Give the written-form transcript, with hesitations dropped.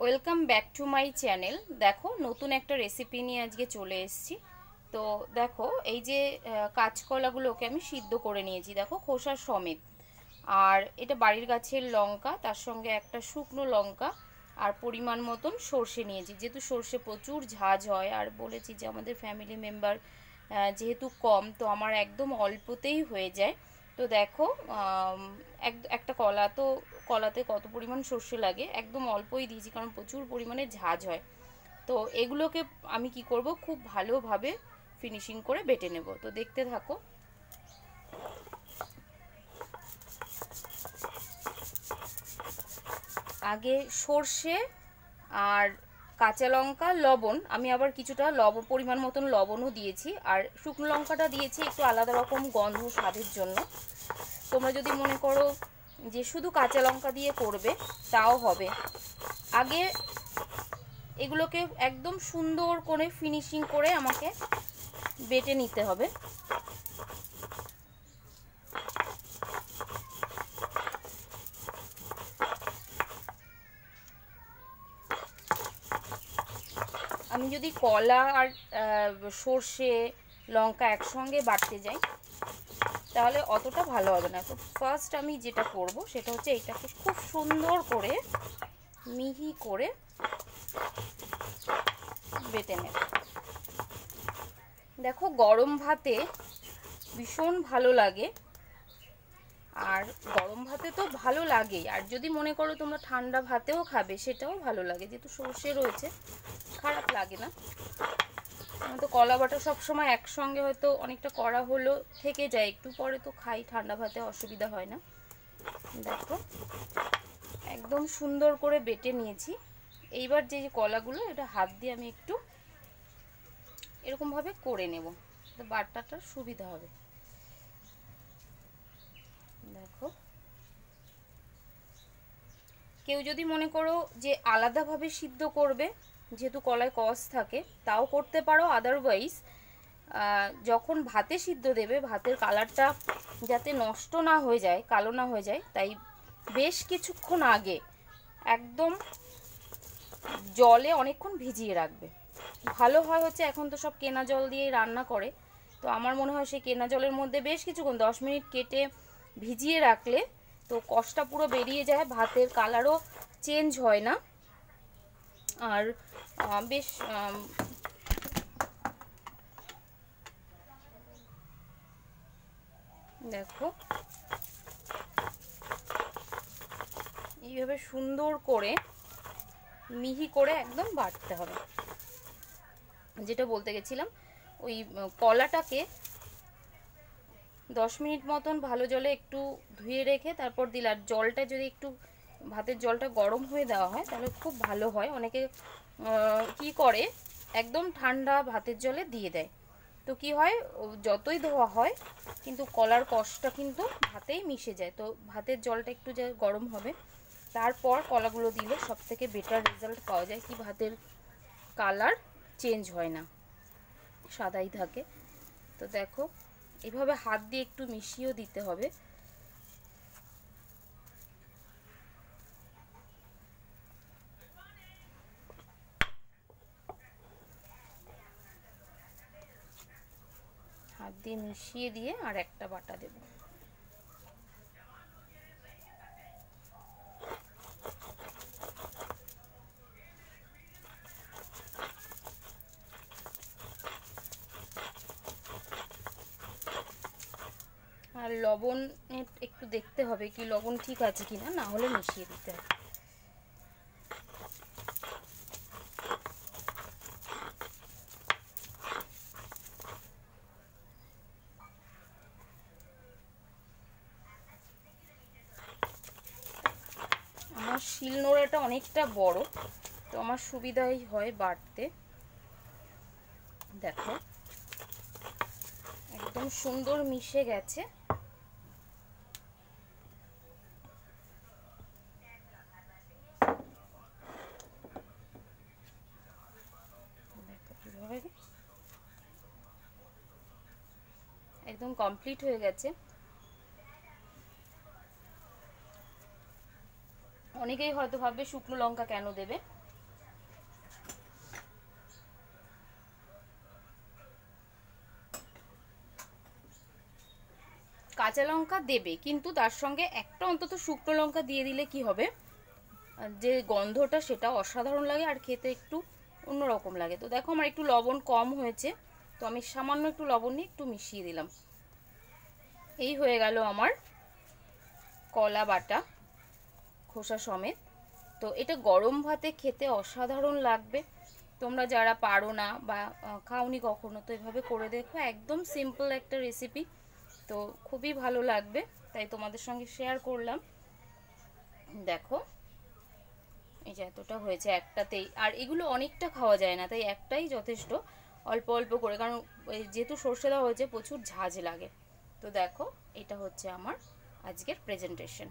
Welcome back to my channel. দেখো নতুন একটা রেসিপি নিয়ে আজকে চলে এসেছি। তো দেখো এই যে কাঁচকলাগুলোকে আমি সিদ্ধ করে নিয়েছি, দেখো খোসা সমেত। আর এটা বাড়ির গাছের লঙ্কা, তার সঙ্গে একটা শুকনো লঙ্কা আর পরিমাণ মতন সর্ষে নিয়েছি, যেহেতু সর্ষে প্রচুর ঝাঁঝ হয়। আর বলেছি যে আমাদের ফ্যামিলি মেম্বার যেহেতু কম, তো আমার একদম অল্পতেই হয়ে যায়। তো দেখো একটা কলা, তো কলাতে কত পরিমাণ সর্ষে লাগে, একদম অল্পই দিয়েছি কারণ প্রচুর পরিমাণে ঝাঁঝ হয়। তো এগুলোকে আমি কি করব, খুব ভালোভাবে ফিনিশিং করে বেটে নেব। তো দেখতে থাকো। আগে সর্ষে আর কাঁচা লঙ্কা, লবণ, আমি আবার কিছুটা পরিমাণ মতন লবণও দিয়েছি, আর শুকনো লঙ্কাটা দিয়েছি একটু আলাদা রকম গন্ধ স্বাদের জন্য। তোমরা যদি মনে করো যে শুধু কাঁচা লঙ্কা দিয়ে করবে তাও হবে। আগে এগুলোকে একদম সুন্দর করে ফিনিশিং করে আমাকে বেটে নিতে হবে। আমি যদি কলা আর সর্ষে লঙ্কা একসঙ্গে বাটতে যাই তাহলে অতটা ভালো হবে না। তো ফার্স্ট আমি যেটা করব সেটা হচ্ছে এইটাকে খুব সুন্দর করে মিহি করে বেটে নেব। দেখো গরম ভাতে ভীষণ ভালো লাগে, আর গরম ভাতে তো ভালো লাগেই, আর যদি মনে করো তোমরা ঠান্ডা ভাতেও খাবে সেটাও ভালো লাগে, যেহেতু সর্ষে রয়েছে খারাপ লাগে না। তো কলা বাটা সবসময় একসঙ্গে হয়তো অনেকটা করা হলো থেকে যায়, একটু পরে তো খাই ঠান্ডা ভাতে, অসুবিধা হয় না। দেখো একদম সুন্দর করে বেটে নিয়েছি। এইবার যে কলাগুলো, এটা হাত দিয়ে আমি একটু এরকমভাবে করে নেব, তো বাটাটার সুবিধা হবে। দেখো কেউ যদি মনে করো যে আলাদাভাবে সিদ্ধ করবে, যেহেতু কলায় কষ থাকে, তাও করতে পারো। আদারওয়াইজ যখন ভাতে সিদ্ধ দেবে, ভাতের কালারটা যাতে নষ্ট না হয়ে যায়, কালো না হয়ে যায়, তাই বেশ কিছুক্ষণ আগে একদম জলে অনেকক্ষণ ভিজিয়ে রাখবে। ভালো হয় হচ্ছে এখন তো সব কেনা জল দিয়েই রান্না করে, তো আমার মনে হয় সেই কেনা জলের মধ্যে বেশ কিছুক্ষণ 10 মিনিট কেটে ভিজিয়ে রাখলে তো কষটা পুরো বেরিয়ে যায়, ভাতের কালারও চেঞ্জ হয় না। আর বেশ দেখো এইভাবে সুন্দর করে মিহি করে একদম বাটতে হবে। যেটা বলতে গেছিলাম, ওই কলাটাকে 10 মিনিট মতন ভালো জলে একটু ধুয়ে রেখে তারপর দিলে, আর জলটা যদি একটু ভাতের জলটা গরম হয়ে দেওয়া হয় তাহলে খুব ভালো হয়। অনেকে কি করে একদম ঠান্ডা ভাতের জলে দিয়ে দেয়, তো কি হয় যতই ধোয়া হয় কিন্তু কলার কষটা কিন্তু ভাতেই মিশে যায়। তো ভাতের জলটা একটু যে গরম হবে তারপর কলাগুলো দিলে সব থেকে বেটার রেজাল্ট পাওয়া যায়, কি ভাতের কালার চেঞ্জ হয় না, সাদাই থাকে। তো দেখো এভাবে হাত দিয়ে একটু মিশিয়েও দিতে হবে। হাত দিয়ে মিশিয়ে দিয়ে আর একটা বাটা দেব। আর লবণ একটু দেখতে হবে কি লবণ ঠিক আছে কিনা, না হলে মিশিয়ে দিতে হবে। আমার শিলনোড়াটা অনেকটা বড়, তো আমার সুবিধাই হয় বাটতে। দেখো একদম সুন্দর মিশে গেছে। একদম কমপ্লিট হয়ে গেছে। অনেকেই হয়তো ভাববে শুকনো লঙ্কা কেন দেবে, কাঁচা লঙ্কা দেবে, কিন্তু তার সঙ্গে একটা অন্তত শুকনো লঙ্কা দিয়ে দিলে কি হবে, যে গন্ধটা সেটা অসাধারণ লাগে আর খেতে একটু অন্যরকম লাগে। তো দেখো আমার একটু লবণ কম হয়েছে, তো আমি সামান্য একটু লবণ নিয়ে একটু মিশিয়ে দিলাম। এই হয়ে গেল আমার কলা বাটা খোসা সমেত। তো এটা গরম ভাতে খেতে অসাধারণ লাগবে। তোমরা যারা পারো না বা খাওনি কখনো, তো এভাবে করে দেখো, একদম সিম্পল একটা রেসিপি, তো খুবই ভালো লাগবে, তাই তোমাদের সঙ্গে শেয়ার করলাম। দেখো এই যে এতটা হয়েছে একটাতেই, আর এগুলো অনেকটা খাওয়া যায় না, তাই একটাই যথেষ্ট, অল্প অল্প করে, কারণ যেহেতু সর্ষে দেওয়া হয়েছে প্রচুর ঝাঁঝ লাগে। তো দেখো এটা হচ্ছে আমার আজকের প্রেজেন্টেশন।